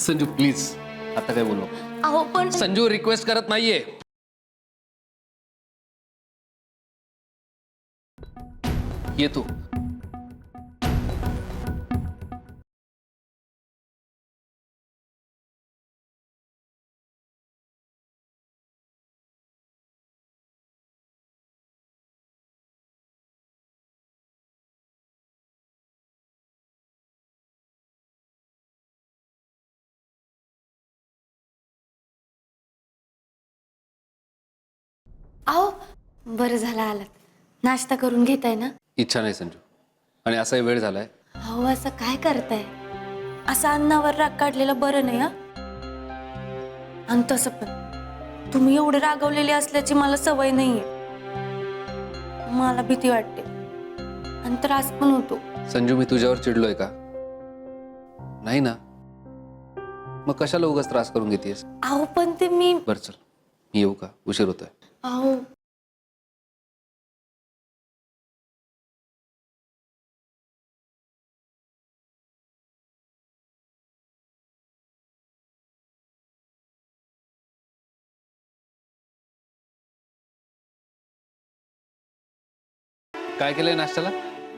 Sanju please आता काय बोलू. अहो पण संजू रिक्वेस्ट करत नाहीये. ये तू. अहो बरं झालं आलात. नाश्ता करून घेताय ना? इच्छा नाही संजू, आणि असाही वेळ झालाय. अहो असं काय करताय? असं अन्नावर राग काढलेलं बरं नाही. हा आणि तसं पण तुम्ही एवढे रागवलेले असल्याची मला सवय नाहीये. मला भीती वाटते आणि त्रास पण होतो. संजू मी तुझ्यावर चिडलोय का? नाही ना. मग कशाला उगाच त्रास करून घेतेस? अहो पण ते मी बर चल, मी येऊ का? उशीर होतोय. अहो काय केलंय नाश्त्याला?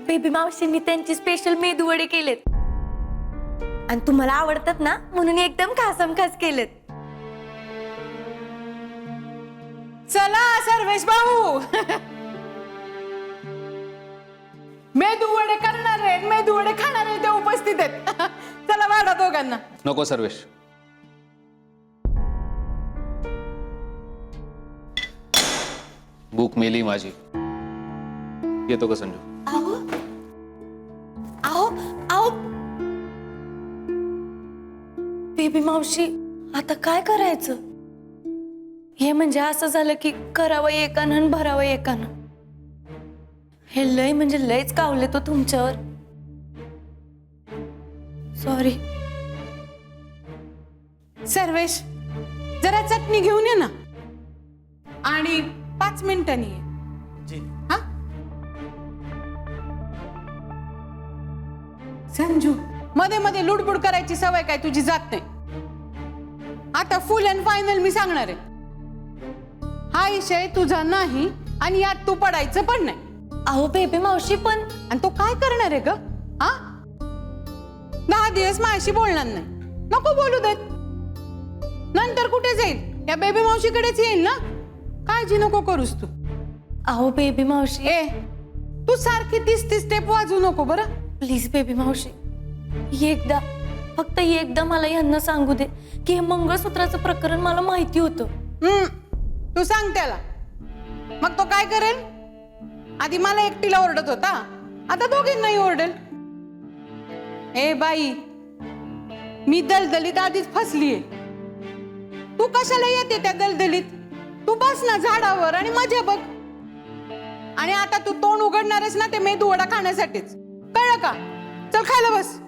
बेबी मावशींनी त्यांची स्पेशल मेदू वडे केलेत आणि तुम्हाला आवडतात ना म्हणून एकदम खासम खास केलेत. चला सर्वेश भाऊ. मेदू वडे करणार आहेत, मेदू वडे खाणार आहेत, ते उपस्थित आहेत. चला वाढा दोघांना. नको सर्वेश. भूक मेली माझी. येतो का संजू? अहो अहो अहो बेबी मावशी आता काय करायचं? हे म्हणजे असं झालं की करावं एकानं आणि भरावं एकानं. हे लय म्हणजे लयच कावले तो तुमच्यावर. सॉरी. सर्वेश जरा चटणी घेऊन ये ना आणि 5 मिनिटांनी ये. हा संजू मध्ये मध्ये लुडबुड करायची सवय काय तुझी जात नाही. आता फुल अँड फायनल मी सांगणार आहे. हा विषय तुझा नाही आणि यात तू पडायचं पण नाही. अहो बेबी मावशी पण आणि तो काय करणार आहे ग? हा 10 दिवस माझ्याशी बोलणार नाही. नको बोलू देत. नंतर कुठे जाईल? या बेबी मावशीकडेच येईल ना. काळजी नको करूस तू. अहो बेबी मावशी ए तू सारखी 30 स्टेप वाजू नको बरं. प्लीज बेबी मावशी एकदा फक्त एकदा मला यांना सांगू दे की हे मंगळसूत्राचं प्रकरण मला माहिती होतं. तू सांग त्याला. मग तो काय करेल? आधी मला एकटीला ओरडत होता, आता दोघींनाही ओरडेल. ए बाई मी दलदलीत आधीच फसलीये. तू कशाला येते त्या दलदलीत? तू बस ना झाडावर आणि मजा बघ. आणि आता तू तोंड उघडणारच ना ते मेदू वडा खाण्यासाठीच. कळलं का? चल खायला बस.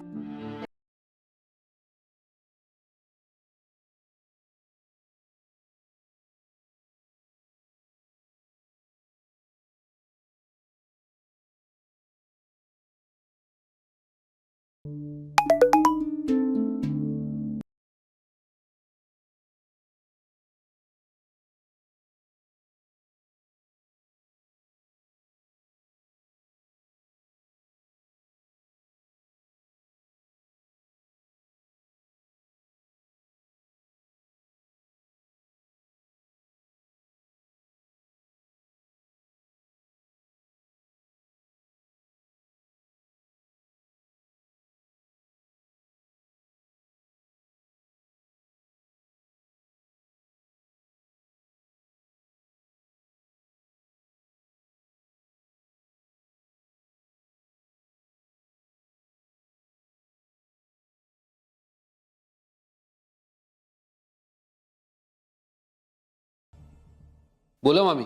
बोला मामी,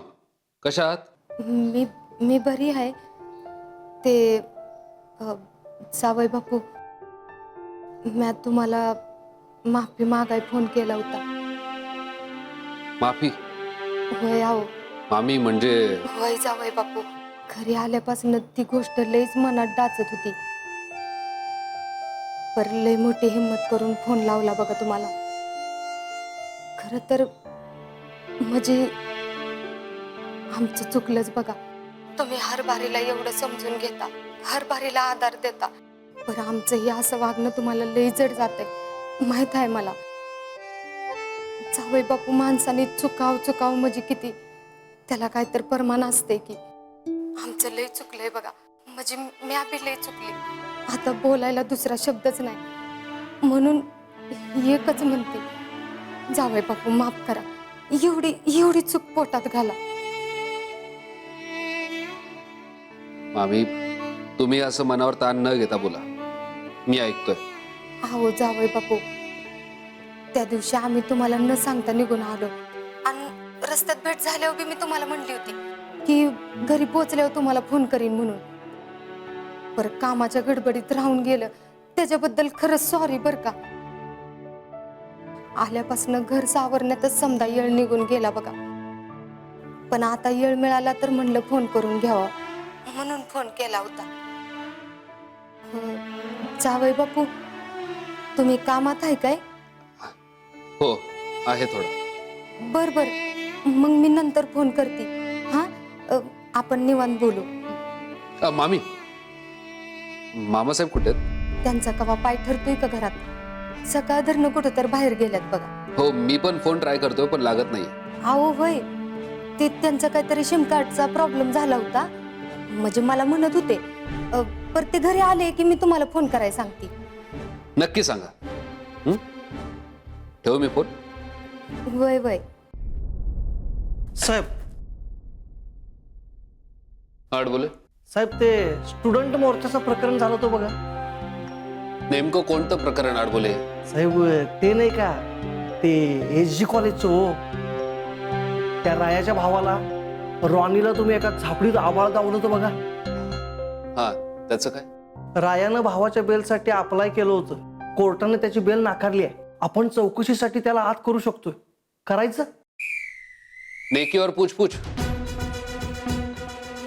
कशा आहात? मी बरी आहे. ते जावई बापू मी तुम्हाला माफी मागाय फोन केला होता. माफी? होय आहो. मामी म्हणजे? होय जावई बापू, घरी आल्यापासून ती गोष्ट लईच मनात डाचत होती. पर लय मोठी हिंमत करून फोन लावला बघा तुम्हाला. खरं तर म्हणजे आमचं चुकलंच बघा. तुम्ही हरभारीला एवढं समजून घेता, हरभारीला आधार देता, पण आमचं हे असं वागणं तुम्हाला लय जड जातंय माहित आहे मला. जावई बापू माणसाने चुकाव म्हणजे किती त्याला काय तर प्रमाण असते की. आमचं लय चुकलंय बघा, म्हणजे मी बी लय चुकले. आता बोलायला दुसरा शब्दच नाही, म्हणून एकच म्हणते, जावई बापू माफ करा, एवढी चूक पोटात घाला. मामी, तुम्ही असं मनावर ताण न घेता बोला, मी ऐकतोय. अहो जावई बापू, त्या दिवशी आम्ही तुम्हाला न सांगता निघून आलो आणि रस्त्यात भेट झाल्यावर बी मी तुम्हाला म्हणली होती की घरी पोहोचल्यावर तुम्हाला फोन करीन म्हणून. परत कामाच्या गडबडीत राहून गेलं, त्याच्याबद्दल खरंच सॉरी बर का. आल्यापासून घर सावरण्यातच समजा येळ निघून गेला बघा. पण आता येळ मिळाला तर म्हणलं फोन करून घ्यावा, म्हणून फोन केला होता. जावई बापू, तुम्ही कामात आहे काय? हो आहे थोडं. बर बर, मग मी नंतर फोन करते. हा, आपण निवांत बोलू. मामी, मामासाहेब कुठे आहेत? त्यांचा कवा पाय ठरतोय का घरात? सकाळ धरणं कुठं तर बाहेर गेल्यात बघा. हो, मी पण फोन ट्राय करतोय पण लागत नाही. अहो होय, ते त्यांचा काहीतरी सिम कार्डचा प्रॉब्लेम झाला होता, म्हणजे मला म्हणत होते. पर ते घरी आले की मी तुम्हाला फोन करायला सांगते. नक्की सांगा. ठेवू मी फोन? वय वय. साहेब हाड बोले. साहेब, ते स्टुडंट मोर्चाचं प्रकरण झालं होतं बघा. नेमकं कोणतं प्रकरण आड बोले? साहेब, ते नाही का, ते SG कॉलेजचं हो, त्या रायाच्या भावाला रॉनीला तुम्ही एका झापडीत आवाळ दावलं होतं बघा. हा, त्याचं काय? रायानं भावाच्या बेलसाठी अप्लाय केलं होतं, कोर्टाने त्याची बेल नाकारली आहे. आपण चौकशीसाठी त्याला आत करू शकतोय, करायचं? नेकीवर पूछपूछ.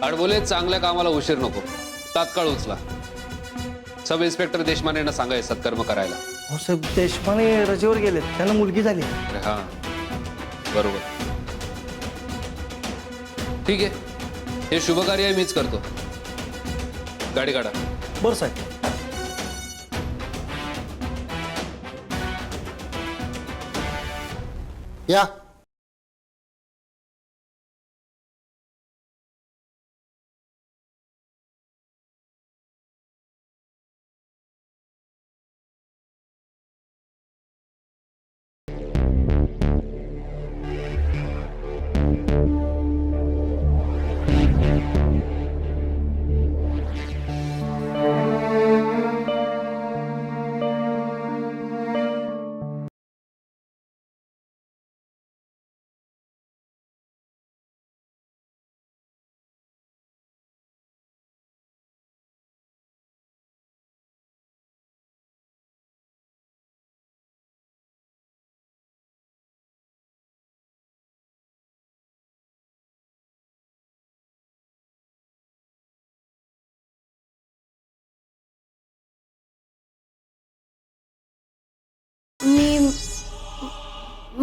आडबोले, चांगल्या कामाला उशीर नको, तात्काळ उचला. सब इन्स्पेक्टर देशमानेंना सांगायचं सत्कर्म करायला. हो साहेब, देशपांडे रजेवर गेलेत, त्यांना मुलगी झाली. अरे हा, बरोबर. ठीक आहे, हे शुभकार्य मीच करतो. गाडी काढा. बरं साहेब. या. मी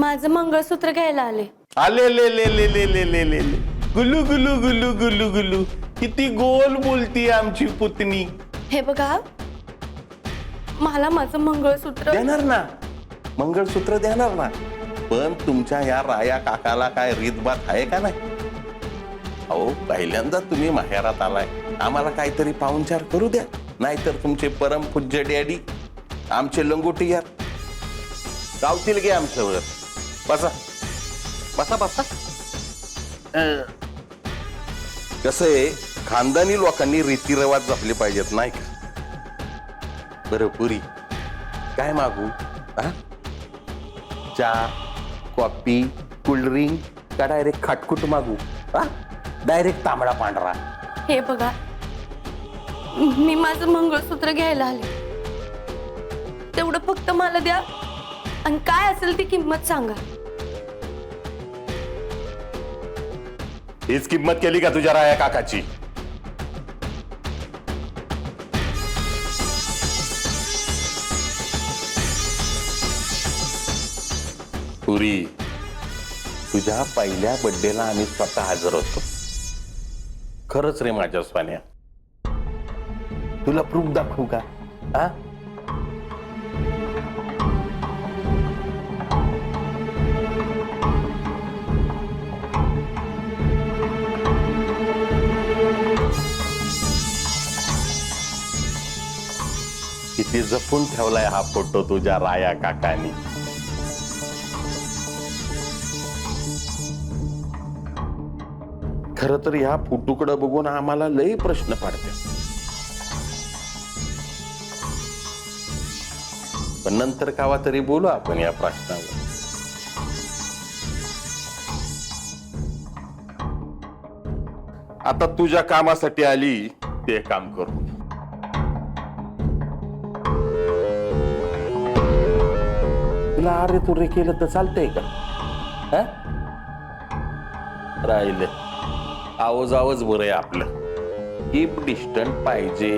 माझं मंगळसूत्र घ्यायला आले. आले ले ले ले ले ले ले ले ले गुल्लू गुल्लू गुल्लू गुल्लू गुल्लू, किती गोल बोलती आमची पुतणी. हे बघा, मला माझं मंगळसूत्र देणार ना, मंगळसूत्र देणार ना, पण तुमच्या या राया काकाला काय रीतभात आहे का नाही? अहो, पहिल्यांदा तुम्ही माहेरात आलाय, आम्हाला काहीतरी पाहुणचार करू द्या, नाहीतर तुमचे परमपूज्य डॅडी आमचे लंगोटी यार गावतील गे आमच्यावर. बसा बसा बसा. कसं आहे, खानदानी लोकांनी रीतिरिवाज जपले पाहिजेत नाही का? बरं पुरी, काय मागू? चहा, कॉफी, कोल्ड्रिंक का डायरेक्ट खाटकुट मागू? डायरेक्ट तांबडा पांढरा? हे बघा, मी माझं मंगळसूत्र घ्यायला आले, तेवढं फक्त मला द्या आणि काय असेल ती किंमत सांगा. हीच किंमत केली का तुझ्या राया काकाची? पुरी, तुझ्या पहिल्या बर्थडेला आम्ही स्वतः हजर होतो. खरंच रे माझ्या स्वान्या. तुला प्रूफ दाखवू का? हा, किती जपून ठेवलाय हा फोटो तुझ्या राया काकांनी. खर तर ह्या फोटोकडे बघून आम्हाला लई प्रश्न पडते, पण नंतर कावा तरी बोलू आपण या प्रश्नावर. आता तुझ्या कामासाठी आली ते काम करू. तुला अरे तुरे केलं तर चालतंय का? हा? राहिले आवाज आवाज बरं आहे आपलं. कीप डिस्टंट पाहिजे.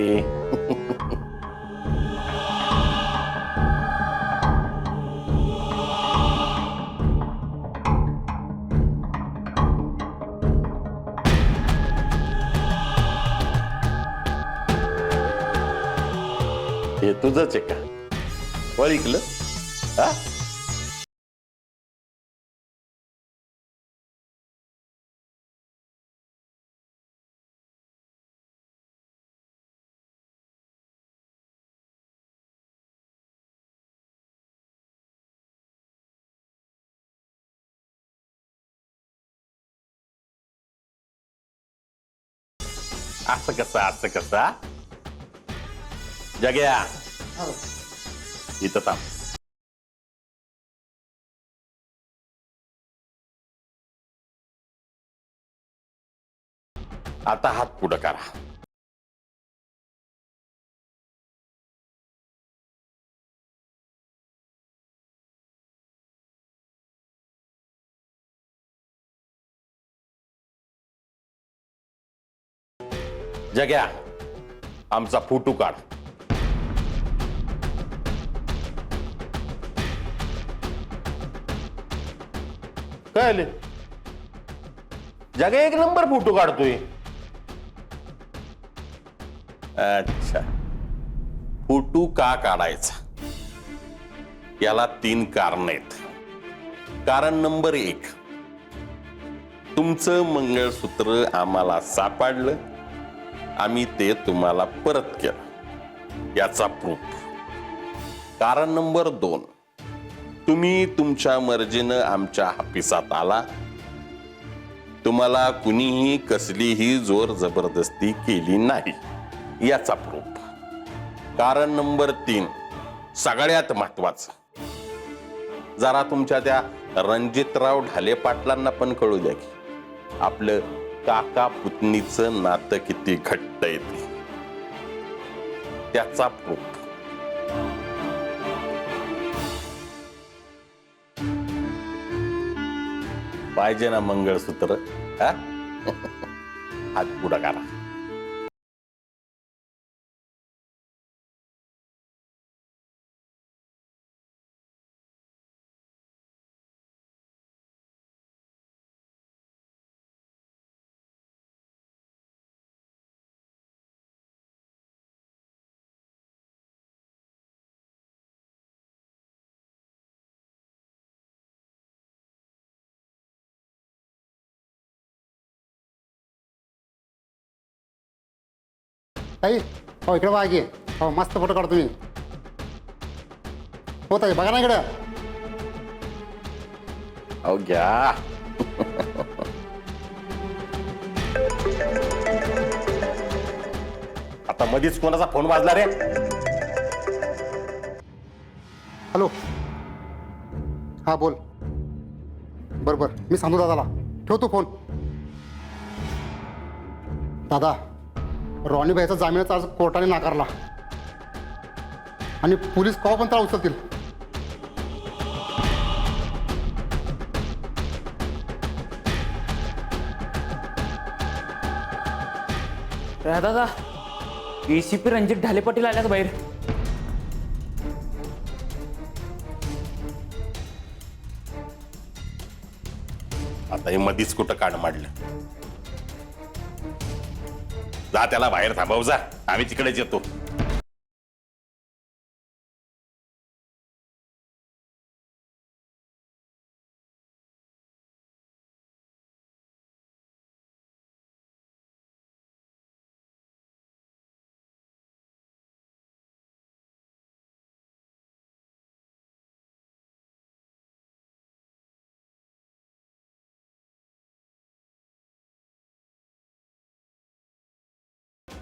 हे तुझंच आहे का? ओळखलं? हा, असं कसं असं कसं? जग्या इथं थांब. आता हात पुढं करा. जग्या आमचा फोटो काढ. काय आले? जग्या एक नंबर फोटो काढतोय. अच्छा, फोटो का काढायचा याला 3 कारण आहेत. कारण नंबर 1, तुमचं मंगळसूत्र आम्हाला सापडलं, आम्ही ते तुम्हाला परत केलं, याचा प्रूफ. कारण नंबर 2, तुम्ही तुमच्या मर्जीनं आमच्या हापिसात आला, तुम्हाला कुणीही कसलीही जोर जबरदस्ती केली नाही, याचा प्रूफ. कारण नंबर 3, सगळ्यात महत्वाचं, जरा तुमच्या त्या रणजितराव ढाले पाटलांना पण कळू द्या की आपलं काका पुतणीचं नातं किती घट्ट आहे ते, त्याचा प्रूफ. पाहिजे ना मंगळसूत्र? हा? हात पुढं करा. ताई हो इकडे बघा की. हो मस्त फोटो काढतो मी. हो ताई बघा ना इकडे. अहो घ्या. आता मध्येच कोणाचा फोन वाजला रे? हॅलो हा बोल. बरोबर मी सांगू दादाला. ठेवतो फोन. दादा रॉनी भाईचा जामिनाचा आज कोर्टाने नाकारला आणि पोलीस केव्हा पण त्याला उचलतील. दादा ACP रणजित ढाले पाटील आल्यात बाहेर. हे मधीच कुठं काढ मांडलं. जा त्याला बाहेर थांबव जा, आम्ही तिकडेच येतो.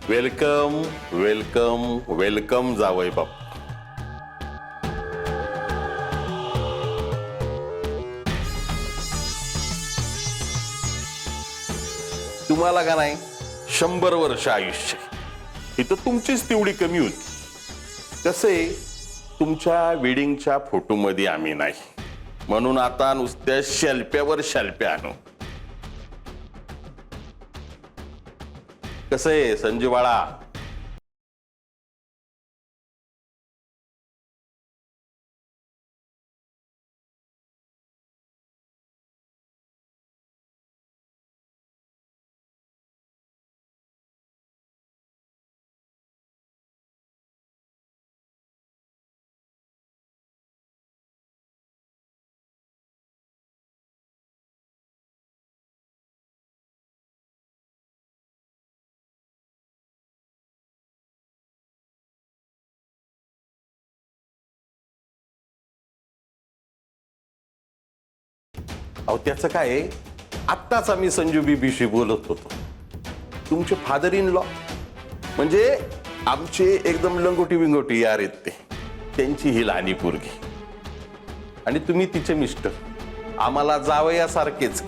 वेलकम वेलकम वेलकम जावई बाप. तुम्हाला का नाही 100 वर्ष आयुष्य, इथं तुमचीच तेवढी कमी होती. कसे तुमच्या वेडिंगच्या फोटोमध्ये आम्ही नाही, म्हणून आता नुसत्या शेल्प्यावर शेल्प्या आणू. कसं आहे संजू बाळा? अहो त्याचं काय आहे, आत्ताच आम्ही संजू बीबीशी बोलत होतो. तुमचे फादर इन लॉ म्हणजे आमचे एकदम लंगोटी विंगोटी यार आहेत ते, त्यांची ही लहानी पोरगी, आणि तुम्ही तिचे मिस्टर. आम्हाला जावयासारखेच,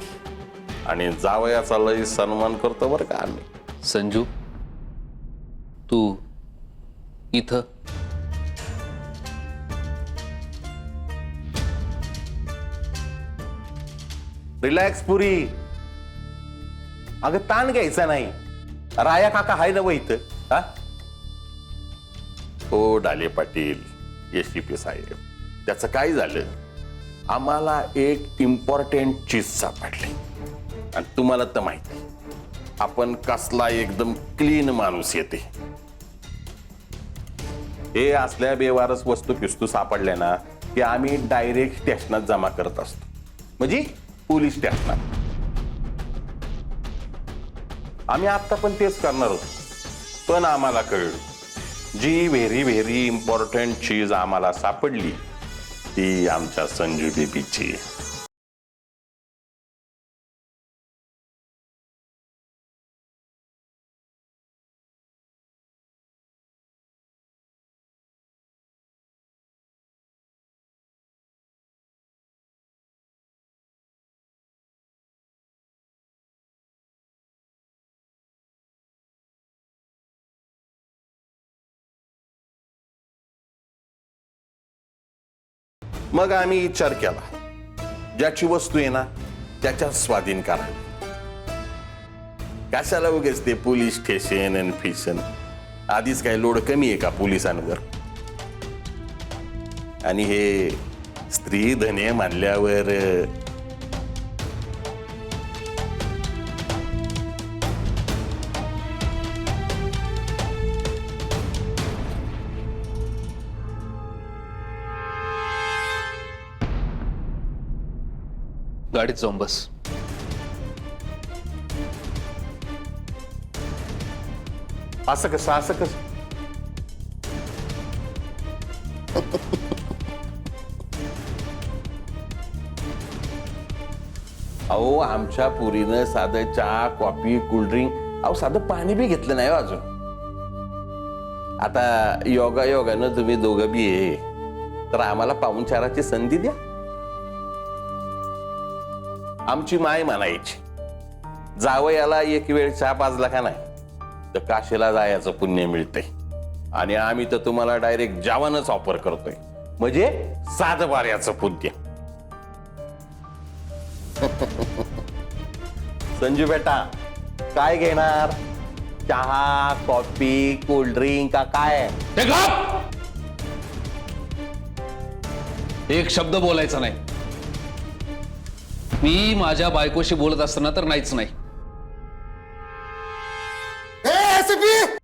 आणि जावयाचा लय सन्मान करतो बरं का आम्ही. संजू, तू इथं? रिलॅक्स पुरी, अगं ताण घ्यायचा नाही. राया काका हाय ना व इथं? हा, हो ढाले पाटील, एसपी साहेब. त्याचं काय झालं, आम्हाला एक इम्पॉर्टंट चीज सापडली, आणि तुम्हाला तर माहिती आपण कसला एकदम क्लीन माणूस येते. हे असल्या बेवारस वस्तू पिस्तू सापडल्या ना की आम्ही डायरेक्ट स्टेशनात जमा करत असतो, म्हणजे पोलीस स्टेशनात. आम्ही आता पण तेच करणार होतो, पण आम्हाला कळलं जी व्हेरी व्हेरी इम्पॉर्टंट चीज आम्हाला सापडली ती आमच्या संजू बेबीची. मग आम्ही विचार केला, ज्याची वस्तू आहे ना त्याच्या स्वाधीन करावी. कशाला उगेच ते पोलीस स्टेशन आणि फिशन, आधीच काही लोड कमी आहे का पोलिसांवर. आणि हे स्त्री धने मानल्यावर गाडीत जाऊन बस. असं कसं, असं कसं? अहो आमच्या पुरीनं साधं चहा कॉफी कोल्ड्रिंक, अहो साधं पाणी बी घेतलं नाही अजून. आता योगा योगानं तुम्ही दोघं बी आहे, तर आम्हाला पाहुणचाराची संधी द्या. आमची माय म्हणायची, जावयाला एक वेळ चहा पाजला का नाही तर काशीला जायचं पुण्य मिळतंय, आणि आम्ही तर तुम्हाला डायरेक्ट जेवणच ऑफर करतोय, म्हणजे 7 बाऱ्याचं पुण्य. संजू बेटा काय घेणार, चहा कॉफी कोल्ड्रिंक का काय? ते गप! एक शब्द बोलायचा नाही. मी माझ्या बायकोशी बोलत असताना तर नाहीच नाही. ए, ACP!